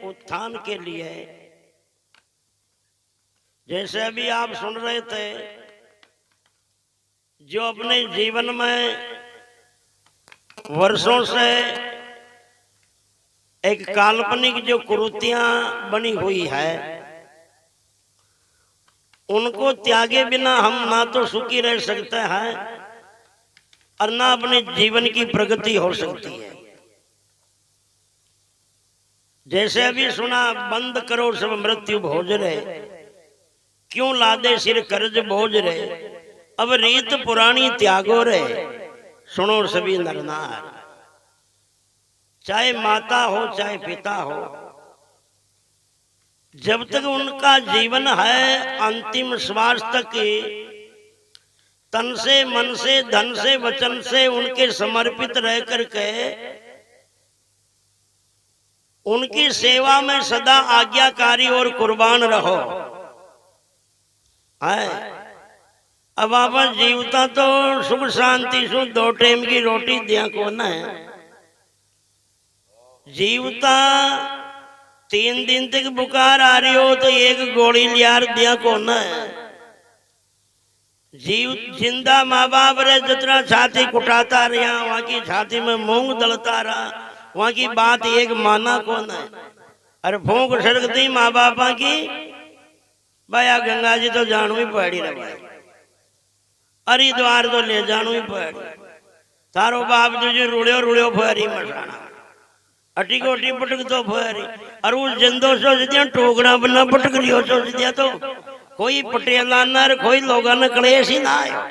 उत्थान के लिए, जैसे अभी आप सुन रहे थे, जो अपने जीवन में वर्षों से एक काल्पनिक जो कुरीतियां बनी हुई है, उनको त्यागे बिना हम ना तो सुखी रह सकते हैं और ना अपने जीवन की प्रगति हो सकती है। जैसे अभी सुना, बंद करो सब मृत्यु भोज रे, क्यों लादे सिर कर्ज बोझ रे, अब रीत पुरानी त्यागो रे, सुनो सभी नरनार। चाहे माता हो चाहे पिता हो, जब तक उनका जीवन है अंतिम श्वास तक तन से मन से धन से वचन से उनके समर्पित रह करके उनकी सेवा में सदा आज्ञाकारी और कुर्बान रहो। है अब आप जीवता तो सुख शांति सु 2 टाइम की रोटी दिया कौन है, जीवता 3 दिन तक बुखार आ रही हो तो 1 गोली लियार दिया कौन है। जिंदा माँ बाप रे जितना छाती कुटाता रहा, वहां की छाती में मूंग दलता रहा, वहां की बात एक माना कौन है। अरे फूंक सरकती माँ बापा की, भाई गंगा जी तो जानू ही पड़ी रे भाई, हरिद्वार तो ले जानू ही पड़ी, तारो बाप तुझे रुड़ियो रुड़ियो फरी मसाना, अटी कोटी पटक तो फरी, और उस जिंदो सोच दिया टोकरा बना पटक रियो सोच दिया तो कोई पटेला न कोई लोगा न कलेश ही ना आयो।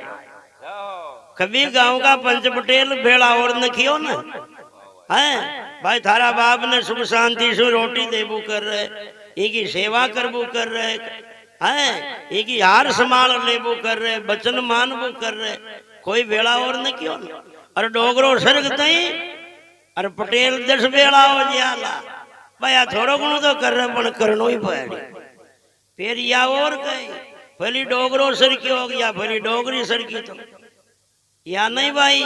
कभी गांव का पंच पटेल भेड़ा और न खियो न है भाई, थारा बाप ने सुख शांति से रोटी देबू कर रहे, इनकी सेवा करबू कर रहे है, इनकी हार संभाल लेबू कर रहे, बचन मानबू कर रहे, कोई भेड़ा और न क्यों न। और डोगरो सर्ग तई और पटेल 10 भेड़ा हो जियाला, भाई थोड़ो गुण तो कर रहे पण करनो ही पड़ी। फिर या और कहीं भली डोगरो सरकी हो गया, भली डोगरी सरकी तो या नहीं भाई,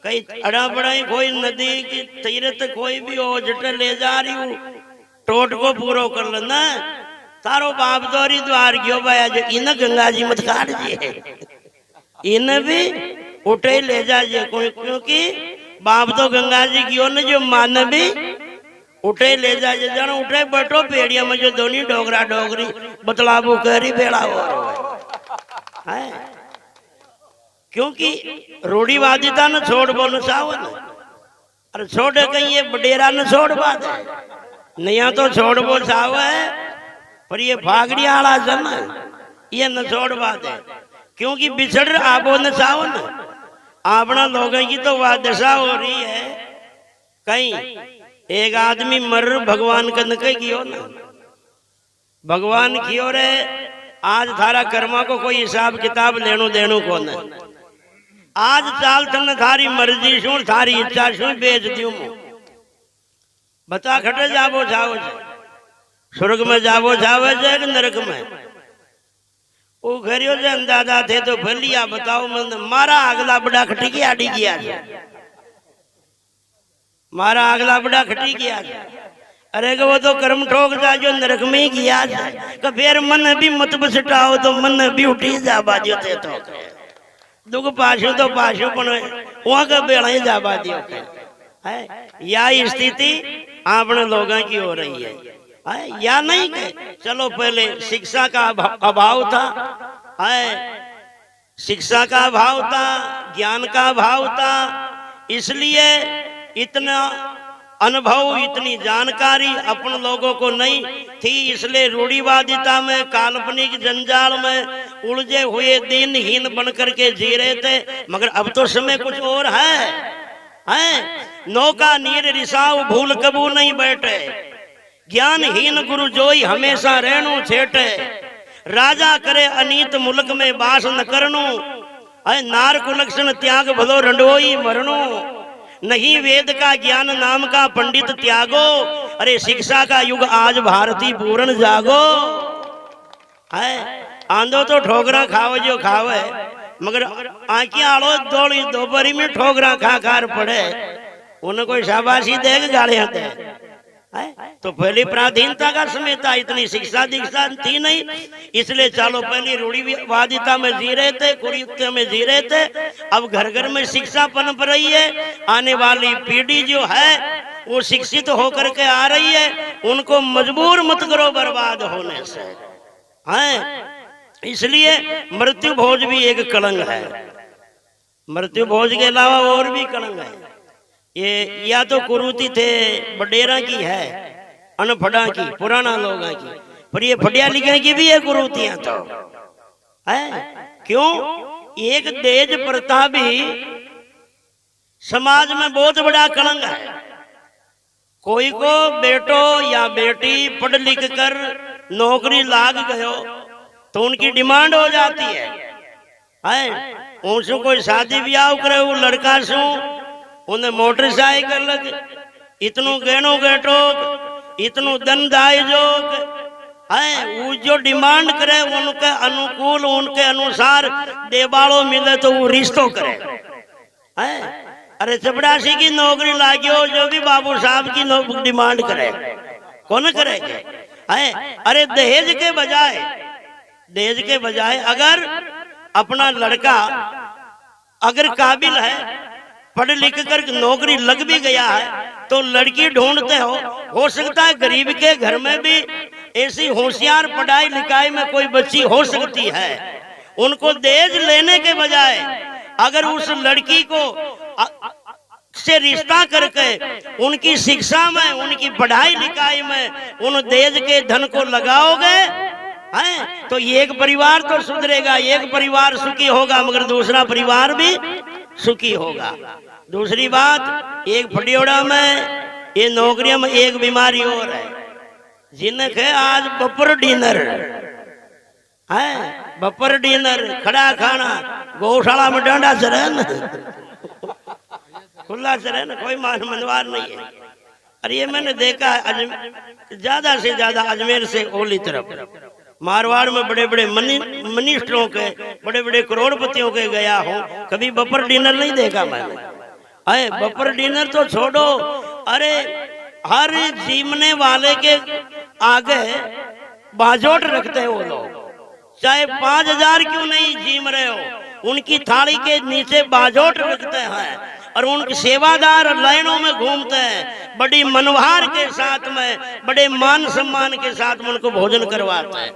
कहीं अड़ा बड़ाई कोई नदी की तीरथ कोई भी हो जट ले जा रही हूँ, टोट को पूरो कर लेना। तारो बाप तो हरिद्वार गयो भाई, जो इन गंगा जी मत काट दिए, इन भी उठे ले जाइए, क्योंकि बाप तो गंगा जी गयो न, जो मान भी उठे ले जाइए, जानो उठे बैठो पेड़िया में जो दोनों डोगरा डोगरी बतलाबू करी बेड़ा है, क्योंकि रूढ़िवादिता न छोड़ बो न चावन, अरे छोड़े कहीं ये बडेरा न छोड़ बात है, नया तो छोड़ बो चावे, पर ये फागड़िया वाला जन ये न छोड़ बात है, क्योंकि बिछड़ आबो न चावन। अपना लोगों की तो वह दशा हो रही है, कहीं एक आदमी मर भगवान का नके कियो ना, भगवान कियो रे आज थारा कर्मा को कोई हिसाब किताब लेनो देनो को न, आज चाल तन थारी मर्जी शू थारी इच्छा शू बेच दियो, बता खटे जाबो जाओ, स्वर्ग में जाबो जावे जे नरक में, वो घरियो जे अंदाजा थे तो भलिया बताओ मन मारा अगला बड़ा खटी की आड़ी किया, मारा अगला बड़ा खटी किया, अरे वो तो कर्म ठोक जा जो नरक में ही किया जाए, फिर मन भी मत बसटाओ तो मन भी उठी जा बाजो थे तो दुख पाशु तो पाशु पण वहां का बेड़ा ही जा बाजियो है। या स्थिति अपने लोगों की हो रही है, या नहीं के चलो पहले शिक्षा का अभाव था, शिक्षा का अभाव था, ज्ञान का अभाव था, इसलिए इतना अनुभव इतनी जानकारी अपन लोगों को नहीं थी, इसलिए रूढ़िवादिता में काल्पनिक जंजाल में उलझे हुए दिनहीन बन करके जी रहे थे। मगर अब तो समय कुछ और है। नौका नीर रिसाव भूल कबू नहीं बैठे, ज्ञानहीन गुरु जोई हमेशा रहनु छेटे, राजा करे अनीत मुल्क में बास न करनु, नार कुलक्षण त्याग भलो रंडोई मरनु, नहीं वेद का ज्ञान नाम का पंडित त्यागो, अरे शिक्षा का युग आज भारती पूर्ण जागो। है आंदो तो ठोकरा खाओ जो खावे, मगर आंखी आलो दौड़ी दोपहरी में ठोकरा खा खार पड़े, उन्हें कोई शाबाशी देगा गालियां दे। तो पहले पराधीनता का समय था, इतनी शिक्षा दीक्षा थी नहीं, इसलिए चलो पहले रूढ़िवादिता में जी रहे थे, कुरीति में जी रहे थे। अब घर घर में शिक्षा पनप रही है, आने वाली पीढ़ी जो है वो शिक्षित होकर के आ रही है, उनको मजबूर मत करो बर्बाद होने से, हैं? इसलिए मृत्यु भोज भी एक कलंक है। मृत्यु भोज के अलावा और भी कलंक है। ये या तो कुरूति थे बडेरा की है, अनफड़ा की, पुराना लोगों की, पर ये फटिया लिखने की भी है कुरूतियां तो है। क्यों? एक दहेज प्रथा भी समाज में बहुत बड़ा कलंक है। कोई को बेटो या बेटी पढ़ लिख कर नौकरी लाग गयो तो उनकी डिमांड हो जाती है। उनसे कोई शादी ब्याह करे, वो लड़का सु उन्हें मोटरसाइकिल लग, इतनो गहनो गेटो, इतनो दन दाय जोग है, वो जो डिमांड करे उनके अनुकूल, उनके अनुसार देवालो मिले तो वो रिश्तों करे है। अरे चपड़ासी की नौकरी लागियो, जो भी बाबू साहब की डिमांड करे, कौन करेगा? अरे दहेज के बजाय अगर अपना लड़का अगर काबिल है, पढ़ लिख कर नौकरी लग भी गया है, तो लड़की ढूंढते हो सकता है गरीब के घर में भी ऐसी होशियार पढ़ाई लिखाई में कोई बच्ची हो सकती है। उनको दहेज लेने के बजाय अगर उस लड़की को से रिश्ता करके उनकी शिक्षा में, उनकी पढ़ाई लिखाई में उन दहेज के धन को लगाओगे हैं, तो एक परिवार तो सुधरेगा, एक परिवार सुखी होगा, मगर दूसरा परिवार भी सुखी होगा। दूसरी बात, एक फटियोड़ा में ये नौकरियों में एक बीमारी और है, जिनके आज बपर डिनर है, बपर डिनर खड़ा खाना, गौशाला में डंडा चरे न, खुला चरे न, कोई मान मनवार नहीं है। अरे ये मैंने देखा है ज्यादा से ज्यादा अजमेर से ओली तरफ, मारवाड़ में बड़े बड़े मिनिस्टरों के, बड़े बड़े करोड़पतियों के गया हूँ, कभी बपर डिनर नहीं देखा मैंने। अरे बपर डिनर तो छोड़ो, अरे हर जीमने वाले के आगे बाजोट रखते हैं वो लोग, चाहे 5,000 क्यों नहीं जीम रहे हो, उनकी थाली के नीचे बाजोट रखते हैं और उनके सेवादार लाइनों में घूमते हैं, बड़ी मनोहार के साथ में, बड़े मान सम्मान के साथ में उनको भोजन करवाते हैं।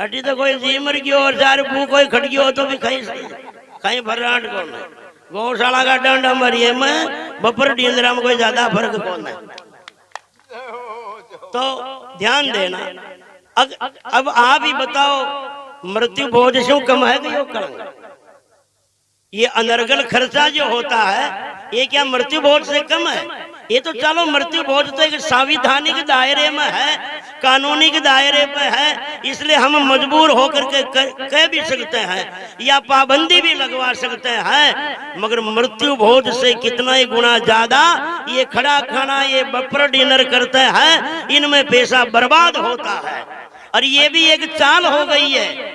अटी तो कोई जीमर की और चार भू कोई खटकी हो तो भी कहीं भर्राट कौन है, गौशाला का डंडा मरिए में बपर डिंदरा में कोई ज्यादा फर्क कौन है। तो ध्यान देना। अब आप ही बताओ, मृत्यु भोज से कम है कि यो कलंक? ये अनर्गल खर्चा जो होता है ये क्या मृत्यु भोज से कम है? ये तो चलो मृत्यु भोज तो एक संवैधानिक दायरे में है, कानूनी के दायरे पे है, इसलिए हम मजबूर होकर के कह भी सकते हैं या पाबंदी भी लगवा सकते हैं, मगर मृत्यु भोज से कितना ही गुना ज्यादा ये खड़ा खाना, ये बपर डिनर करते हैं, इनमें पैसा बर्बाद होता है। और ये भी एक चाल हो गई है,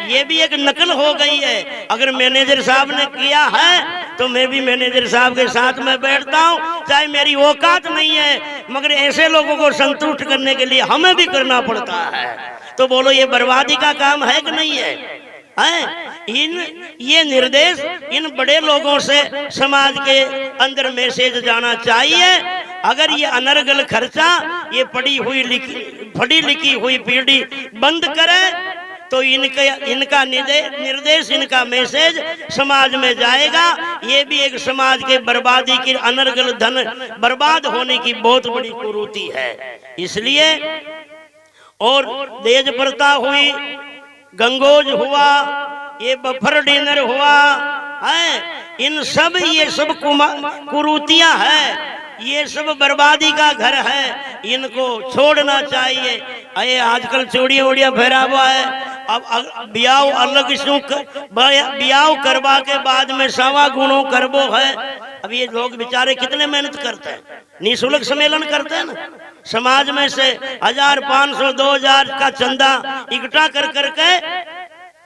ये भी एक नकल हो गई है। अगर मैनेजर साहब ने किया है तो मैं भी मैनेजर साहब के साथ में बैठता हूँ, चाहे मेरी औकात नहीं है, मगर ऐसे लोगों को संतुष्ट करने के लिए हमें भी करना पड़ता है। तो बोलो ये बर्बादी का काम है कि नहीं है? ये निर्देश इन बड़े लोगों से समाज के अंदर मैसेज जाना चाहिए। अगर ये अनर्गल खर्चा, ये पढ़ी लिखी हुई पीढ़ी बंद करे तो इनका निर्देश, इनका मैसेज समाज में जाएगा। ये भी एक समाज के बर्बादी की, अनर्गल धन बर्बाद होने की बहुत बड़ी कुरीति है। इसलिए और दहेज प्रथा हुई, गंगोज हुआ, ये बफर डिनर हुआ है, इन सब ये सब कुरीतियां हैं, ये सब बर्बादी का घर है, इनको छोड़ना चाहिए। अरे आजकल चूड़ियां उड़ियां फहरा हुआ है, अब ब्याह अलग ब्याह करवा के बाद में सवा गुणों करबो है। अब ये लोग बेचारे कितने मेहनत करते हैं, निःशुल्क सम्मेलन करते हैं ना, समाज में से 1,000, 500, 2,000 का चंदा इकट्ठा कर करके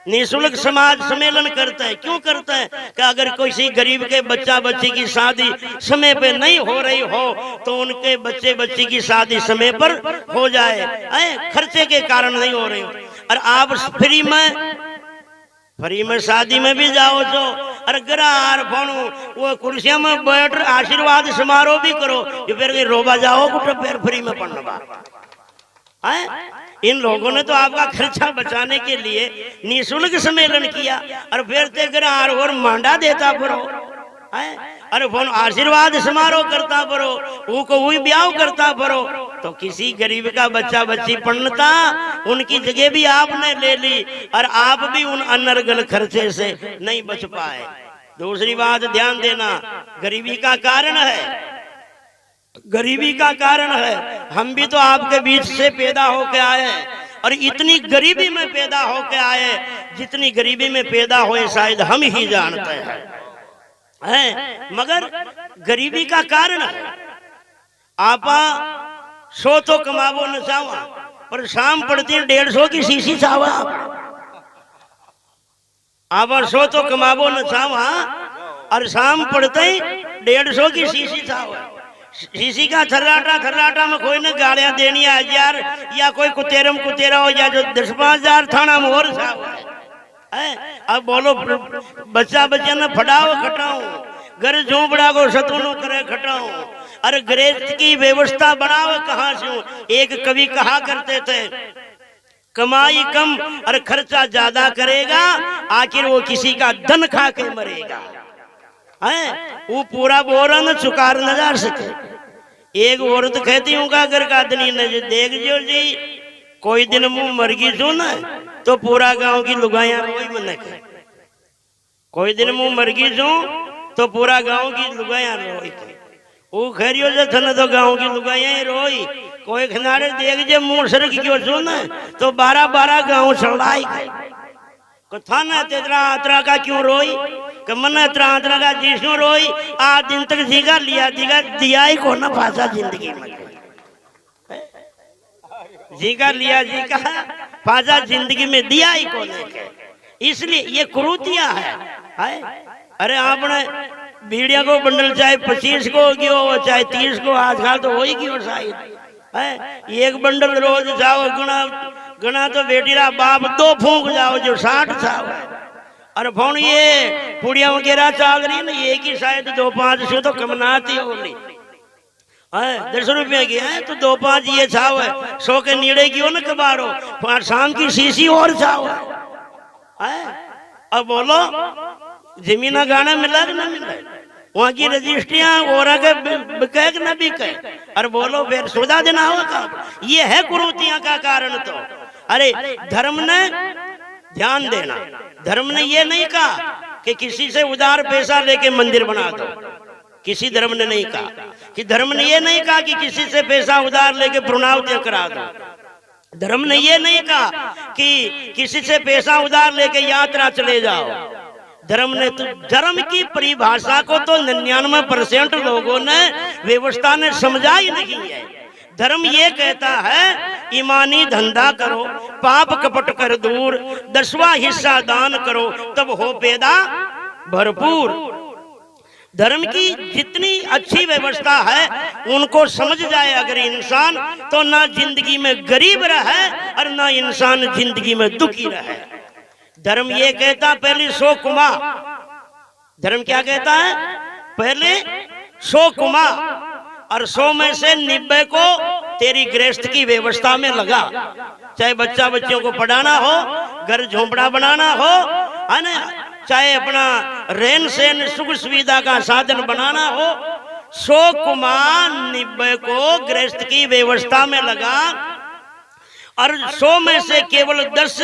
निःशुल्क समाज सम्मेलन करते हैं। क्यों करते हैं कि अगर किसी गरीब के बच्चा बच्ची की शादी समय पे नहीं हो रही हो तो उनके बच्चे बच्ची की शादी समय पर हो जाए, खर्चे के कारण नहीं हो रही हो। और आप फ्री में शादी में भी जाओ तो अरे ग्रार फोनो वो कुर्सियों में बैठ आशीर्वाद समारोह भी करो, फिर रोबा जाओ फिर फ्री में पढ़ना। इन लोगों ने तो आपका खर्चा बचाने के लिए निःशुल्क सम्मेलन किया और फिर ते ग्रार और मांडा देता परो, अरे फोन आशीर्वाद समारोह करता परो, वो को वही ब्याह करता परो। तो किसी गरीब का बच्चा बच्ची पढ़ता उनकी जगह भी आपने ले ली और आप भी उन अनर्गल खर्चे से नहीं बच पाए। दूसरी बात ध्यान देना, गरीबी का कारण है, गरीबी का कारण है। हम भी तो आपके बीच से पैदा होके आए और इतनी गरीबी में पैदा होके आए जितनी गरीबी में पैदा हुए शायद हम ही जानते हैं, मगर गरीबी का कारण है। आपा 100 तो कमावो न चावा पर शाम पड़ती 150 की शीशी चावा। आप 100 तो कमावो न चावा और शाम पड़ते 150 की शीशी चावा। शीशी का थर्राटा में कोई ने गालियां देनी है 1000 या कोई कुतेरा हो या जो 10-5 हजार थाना मोहर है। अब बोलो बच्चा ने फटाओ खटाओ, घर झोंपड़ा को सतुनो करे खटाओ, अरे गृहस्थ की व्यवस्था बनाओ कहाँ से। एक कवि कहा करते थे कमाई कम और खर्चा ज्यादा करेगा, आखिर वो किसी का धन खा के मरेगा। वो पूरा बोरा न चुकार न जा सके। एक औरत कहती हूँ का अगर का दनी न देख जो जी कोई दिन मुंह मरगी जो न तो पूरा गांव की लुगाइया रोई मन। कोई दिन मुंह मरगी जो तो पूरा गांव की लुगाइया रोई। वो खैरियो जो थन तो गांव की लुगाइया रोई। कोई खनारे देख जे मुंह सरक क्यों जो न तो 12-12 गांव चढ़ाई को थाना तेरा का क्यों रोई मन तरह का जिसो रोई। 8 दिन तक जीगा दिया ही को ना फांसा जिंदगी में, जीगा लिया जी का फांसा जिंदगी में दिया ही को नहीं। इसलिए ये कुरूतियां है। अरे आपने बीड़िया को बंडल चाहे 25 को गयो चाहे 30 को आजकल तो हो ही गयो शायद। एक बंडल रोज जाओ गणा तो बेटी रा बाप 2 फूंक जाओ जो 60 जाओ। अरे फोन ये पुड़िया वगैरह चाल रही ना एक ही शायद 2-5 तो कमनाती हो नहीं 10 रुपये की है तो 2-5 ये छाव है। 100 के नीड़े की हो ना कबारो शाम की शीशी और छाव है। अब बोलो जमीना गाना मिला कि ना मिला, वहाँ की रजिस्ट्रियां और बिके कि ना बिके। अरे बोलो फिर सुधा देना होगा। ये है कुरूतियां का कारण। तो अरे धर्म ने ध्यान देना, धर्म ने ये नहीं कहा कि किसी से उधार पैसा लेके मंदिर बना दो। किसी धर्म ने नहीं कहा कि धर्म ने ये नहीं कहा कि किसी से पैसा उधार लेके प्रणाव करा दो। धर्म ने ये नहीं कहा कि किसी से पैसा उधार लेके यात्रा चले जाओ। धर्म ने तो धर्म की परिभाषा को तो 99% लोगों ने व्यवस्था ने समझा ही नहीं है। धर्म ये कहता है ईमानी धंधा करो, पाप कपट कर दूर, 10वां हिस्सा दान करो, तब हो पैदा भरपूर। धर्म की जितनी अच्छी व्यवस्था है उनको समझ जाए अगर इंसान तो ना जिंदगी में गरीब रहे और ना इंसान जिंदगी में दुखी रहे। धर्म ये कहता पहले 100 कुमा। धर्म क्या कहता है? पहले 100 कुमा और 100 में से 90 को तेरी गृहस्थ की व्यवस्था में लगा। चाहे बच्चा बच्चियों को पढ़ाना हो, घर झोंपड़ा बनाना हो, है ना, चाहे अपना रहन सहन सुख सुविधा का साधन बनाना हो, 100 कुमा 90 को गृहस्थ की व्यवस्था में लगा और 100 में से केवल 10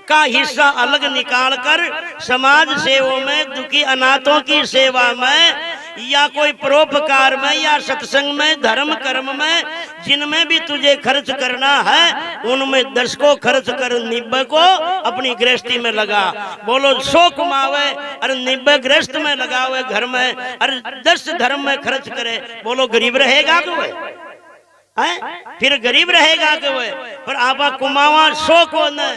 का हिस्सा अलग निकालकर समाज सेवा में, दुखी अनाथों की सेवा में या कोई परोपकार में या सत्संग में, धर्म कर्म में जिनमें भी तुझे खर्च करना है उनमें 10 को खर्च कर 90 को अपनी गृहस्थी में लगा। बोलो 100 कमावे और 90 गृहस्थ में लगावे घर में और 10 धर्म में खर्च करे। बोलो गरीब रहेगा कोई? फिर गरीब रहेगा कोई? पर आपा कुमावा 100 को न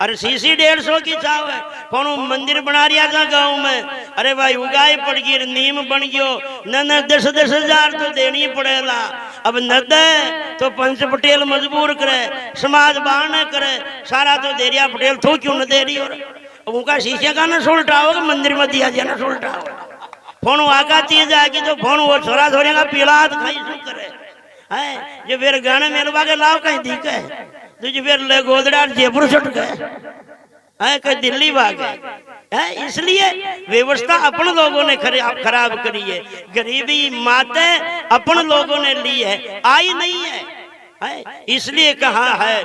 अरे सीसी 150 की चाव है पण मंदिर बना रिया था गांव में। अरे भाई उगाई पड़ गई नीम बन गयो न 10-10 हजार तो देनी पड़ेगा। अब न दे तो पंच पटेल मजबूर करे समाज बाहर करे सारा तो दे रिया पटेल तो क्यों न दे रही। और उनका शीशे का न सुलटा होगा मंदिर में दिया जाए न सुलटा फोन आका चीज आगी तो फोन वो छोरा छोरे का पीला खाई शू करे है जो फिर गाने मेलवा के लाभ कहीं दी है तुझे फिर ले गोदड़ा जयपुर छुट गए है कहीं दिल्ली भाग है। इसलिए व्यवस्था अपन लोगों ने खराब करी है। गरीबी माते अपन लोगों ने ली है आई नहीं है इसलिए कहा है।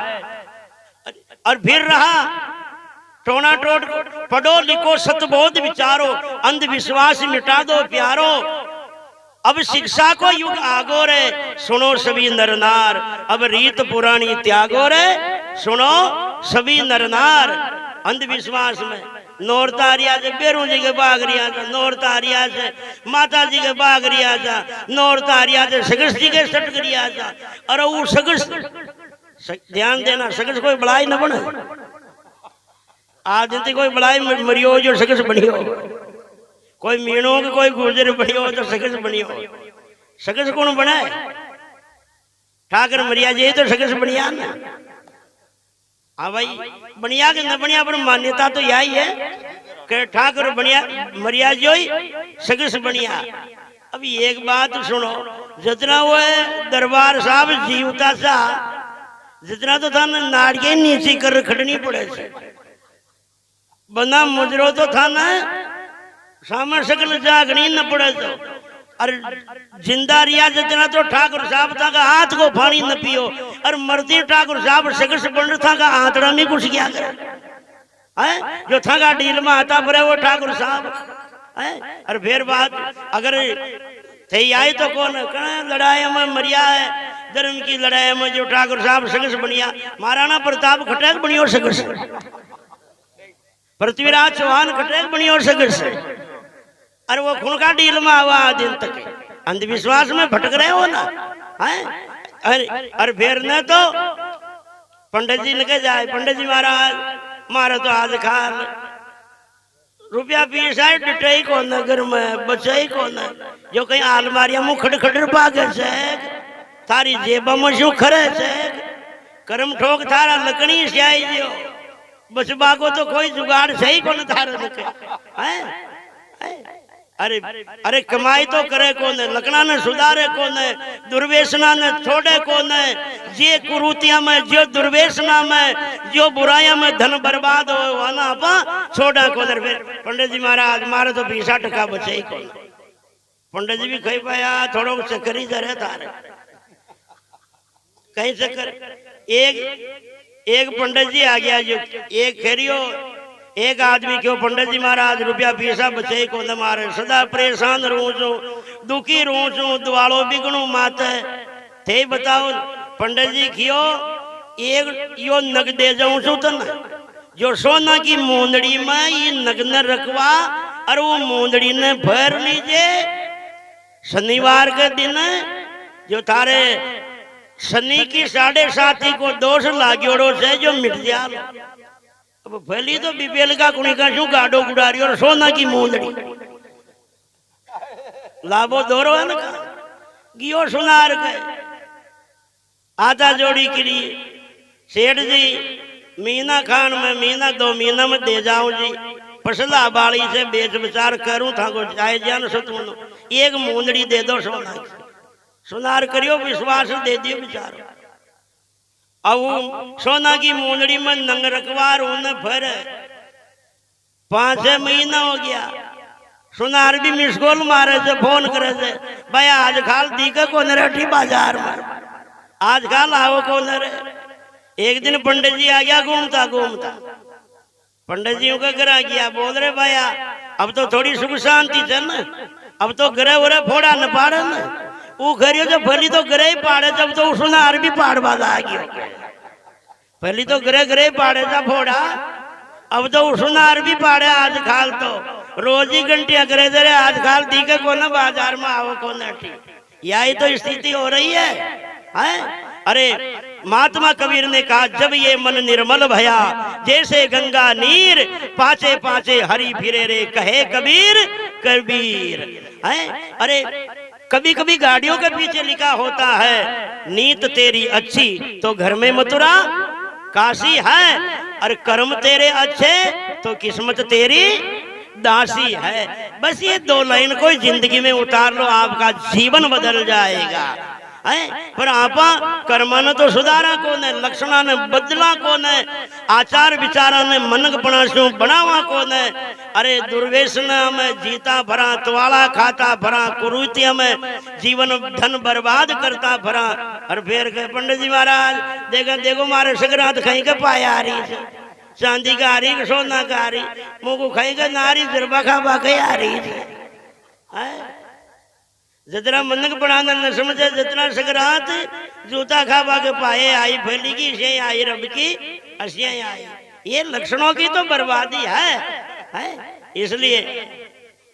और फिर रहा टोना टोट पढ़ो लिखो सतबोध विचारो अंधविश्वास मिटा दो प्यारो। अब शिक्षा को युग आगो रे सुनो सभी नरनार अब रीत पुरानी त्यागो रे सुनो सभी नरनार। अंधविश्वास में नौरतारिया से बेरू जी के बागरिया था नौरतारिया से माता जी के बागरिया था नौरतारिया से सगस जी के सटकरिया था। और वो सगस ध्यान देना सगस कोई बड़ाई न बने आज कोई बड़ाई मरियो जो सगस बनियो कोई मीणो के कोई गुजर बनियो तो सगस बनियो। सगस कौन बना है ठाकर मरिया जी तो सगस बनिया ना। हाँ भाई बनिया के न बनिया पर मान्यता तो यही है कि ठाकर बनिया मरिया जी सगस बनिया। अभी एक बात सुनो जितना वो है दरबार साहब जीवता सा जितना तो था ना नाड़िए नीचे कर खटनी पड़े से बना मुजरो तो था ना सामा शकल जागनी न पड़े तो। और जिंदा रिया जितना तो ठाकुर साहब था का हाथ को पानी न पियो और मर्दी ठाकुर साहब सकस बंड था का आंतड़ा में घुस गया है जो था का डील में आता भरे वो ठाकुर साहब है। और फिर बात अगर थी आई तो कौन लड़ाई में मरिया है धर्म की लड़ाई में जो ठाकुर साहब सकस बनिया महाराणा प्रताप खटेक बनियो सकस पृथ्वीराज चौहान खटेक बनियो सकस। अरे वो खून का डील में आवा दिन तक अंधविश्वास में भटक रहे हो ना है। अरे फिर न तो पंडित जी लेके जाए पंडित जी महाराज मारे तो आज खाल रुपया पैसा डटे को नगर में बचे को न जो कहीं आलमारिया मुँह खड़ भागे से थारी जेबा में शू खरे से कर्म ठोक थारा लकड़ी से आई जो बचबा को तो कोई जुगाड़ सही को न थारा देखे है। अरे अरे कमाई तो करे कौन है लकड़ा ने सुधारे कौन है दुर्वेशना ने छोड़े कौन है जे कुरूतिया में जो दुर्वेशना में जो बुराइया में धन बर्बाद हो वाना आपा छोड़ा कौन है। फिर पंडित जी महाराज मारे तो 20 बचे ही कौन। पंडित जी भी कही पाया थोड़ा चक्कर ही धरे तारे कहीं चक्कर एक पंडित जी आ गया जो एक खेरियो एक आदमी क्यों पंडित जी महाराज रुपया पैसा बचे को न मारे सदा परेशान रहूं छू दुखी रहूं छू दुआलो बिगड़ू माते थे बताओ पंडित जी क्यों एक यो नग दे जाऊं छू तो न जो सोना की मूंदड़ी में ये नग न रखवा और वो मूंदड़ी ने भर लीजिए शनिवार के दिन जो थारे शनि की 7.5 को दोष लाग्योड़ो से जो मिट जा। अब भली तो बीपीएल का कुणी का शू गाडो गुडारी और सोना की मूंदड़ी लाभो दोरो है ना गियो सुनार के आधा जोड़ी के लिए सेठ जी मीना खान में महीना 2 महीना में दे जाऊं जी पसला बाड़ी से बेच विचार करूं था को चाहे जान सतुनो एक मूंदड़ी दे दो सोना की सुनार करियो विश्वास दे दियो विचार। अब सोना की मूंदड़ी में नंग रखवार उन्हें भर 5-6 महीना हो गया सुनार भी मिसकॉल मारे से फोन करे से भाई आज खाल दीका कौन रही बाजार में आज खाल आओ कौन रे। एक दिन पंडित जी आ गया घूमता पंडित जी का घर आ गया बोल रहे भैया अब तो थोड़ी सुख शांति थे न अब तो ग्रह वरे फोड़ा न पाड़े न वो घरियो जो भली तो ग्रह ही पाड़े जब तो सुनार भी पाड़ बाधा आ गया पहली तो ग्रह पाड़े था फोड़ा अब तो सुनार भी पाड़े आज खाल तो रोज ही घंटिया करे दे आज खाल दीके को न बाजार में आओ को न ठीक यही तो स्थिति हो रही है। अरे महात्मा कबीर ने कहा जब ये मन निर्मल भया जैसे गंगा नीर पाचे पाचे हरि फिरे रे कहे कबीर कबीर है। अरे कभी कभी गाड़ियों के पीछे लिखा होता है नीत तेरी अच्छी तो घर में मथुरा काशी है, और कर्म तेरे अच्छे तो किस्मत तेरी दासी है। बस ये दो लाइन को जिंदगी में उतार लो, आपका जीवन बदल जाएगा। पर आपा कर्मा तो सुधारा को ने, लक्षणा ने बदला को ने, आचार विचारा ने मनकपणा से बनावा को ने। अरे दुर्व्यसना में जीता भरा, त्वाला खाता भरा, कुरीतिया में जीवन धन बर्बाद करता भरा। और फिर कहे पंडित जी महाराज देखो देखो मारे सगरात कहीं के पाया आ रही, चांदी का आ रही, सोना का आ रही, मुँह को कहीं का नारी जरबा खा बाके आ रही है। जितना मनक बनाना न समझे, जितना सकरात जूता खाबा के पाए आई फैली की से आई रब की हंसियां आई। ये लक्षणों की तो बर्बादी है। इसलिए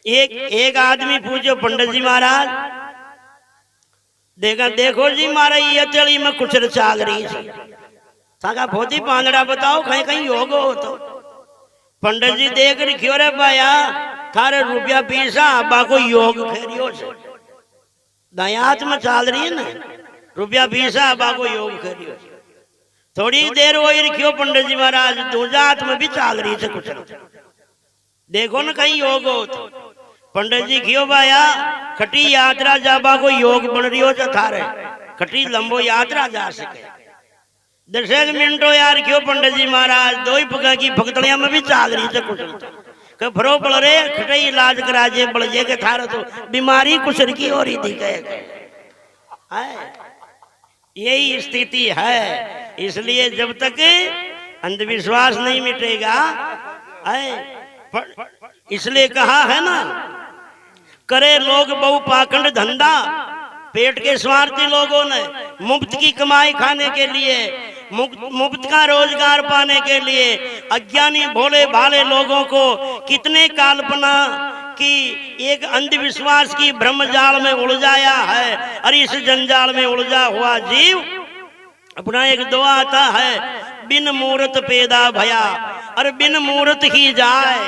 एक आदमी पूछो पंडित जी महाराज देखा देखो जी मारा ये चली में कुछ चाल रही थी, साका भोती पांदड़ा बताओ कहीं कहीं योग हो तो। पंडित जी देख रखियो रे भाया थारे रुपया पैसा अब्बा को योग फेरियो से दयात में चाल रही है ना, रुपया पैसा अब्बा को योग फेरियो। थोड़ी देर वही रखियो पंडित जी महाराज दूजात में भी चाल रही है कुछ देखो ना कहीं योग हो तो। पंडित जी क्यों भाया खटी यात्रा जाबा को योग बन रही हो थारे, खटी लंबो यात्रा जा सके 10 मिनटों यार क्यों पंडित जी महाराज दो ही पगा की भक्तड़िया में भी चाल रही है कुछ फरो पड़ रे खटे इलाज करा जे बढ़ जे के थारा तो बीमारी कुछ की हो रही थी कहे। यही स्थिति है। इसलिए जब तक अंधविश्वास नहीं मिटेगा, इसलिए कहा है ना करे लोग बहु पाखंड धंधा, पेट के स्वार्थी लोगों ने मुफ्त की कमाई खाने के लिए, मुफ्त का रोजगार पाने के लिए अज्ञानी भोले भाले लोगों को कितने काल्पना की एक अंधविश्वास की ब्रह्मजाल में उलझाया है। और इस जंजाल में उलझा हुआ जीव अपना एक दुआ आता है बिन मूर्त पैदा भया और बिन मूर्त ही जाए,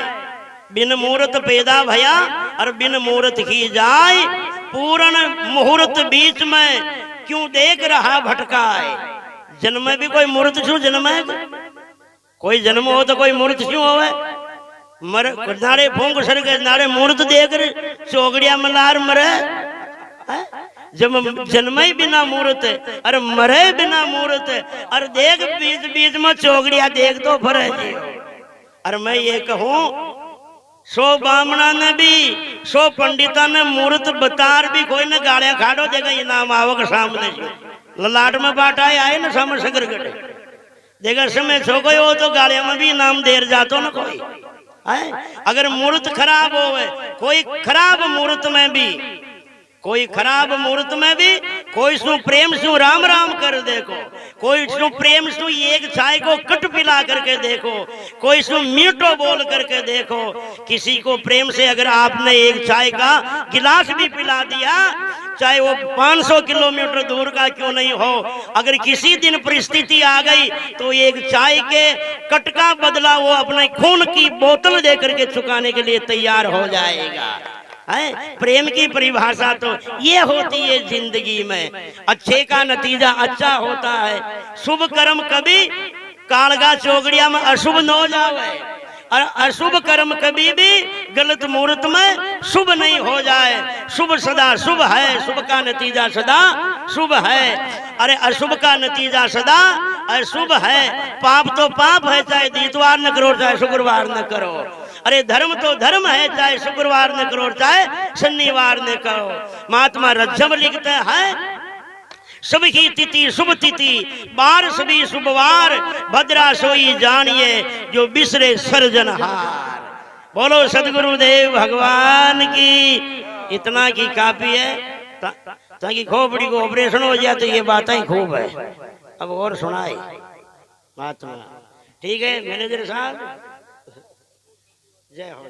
बिन मूर्त पैदा भया और बिन मूर्त ही जाए, पूर्ण मुहूर्त बीच में क्यों देख रहा भटकाए। जन्म में भी कोई मूर्त छू जन्म है, कोई जन्म हो तो कोई मूर्त क्यों होवे, मर नारे फोंग सर के नारे मूर्त देख चौगड़िया मलार मरे। जब जन्म ही बिना मूर्त और मरे बिना मूर्त, और देख बीच बीच में चौगड़िया देख तो फरे जी। और मैं ये कहूं 100 बामणा ने भी 100 पंडिता ने मूर्त बतार भी कोई ने गाड़िया खाड़ो देगा इनाम आवक सामने ललाट में बांटा आए ना सामने सगर गटे देखा समय छो गए हो तो गाड़िया में भी इनाम देर जातो ना कोई है। अगर मूर्त खराब होवे, कोई खराब मूर्त में भी, कोई खराब मूर्त में भी कोई सु प्रेम सु राम राम कर देखो, कोई सु प्रेम सु एक चाय को कट पिला करके देखो, कोई सु मीठो बोल करके देखो। किसी को प्रेम से अगर आपने एक चाय का गिलास भी पिला दिया, चाहे वो 500 किलोमीटर दूर का क्यों नहीं हो, अगर किसी दिन परिस्थिति आ गई तो एक चाय के कट का बदला वो अपने खून की बोतल दे करके चुकाने के लिए तैयार हो जाएगा। है प्रेम की परिभाषा तो ये होती है जिंदगी में, अच्छे का नतीजा अच्छा होता है। शुभ कर्म कभी कालगा चौगड़िया में अशुभ न हो जाए, और अशुभ कर्म कभी भी गलत मुहूर्त में शुभ नहीं हो जाए। शुभ सदा शुभ है, शुभ का नतीजा सदा शुभ है, अरे अशुभ का नतीजा सदा अशुभ है। पाप तो पाप है, चाहे इतवार न करो चाहे शुक्रवार न करो। अरे धर्म तो धर्म है, चाहे शुक्रवार न करो चाहे शनिवार न करो। महात्मा रज्जम लिखते हैं शुभ की तिथि शुभ तिथि बार सभी शुभवार, भद्रा सोई जानिए जो बिसरे सर्जनहार। बोलो सदगुरुदेव भगवान की। इतना की काफी है ताकि खोपड़ी को ऑपरेशन हो जाए तो ये बातें खूब है। अब और सुनाए महात्मा। ठीक है मैनेजर साहब, जय हो।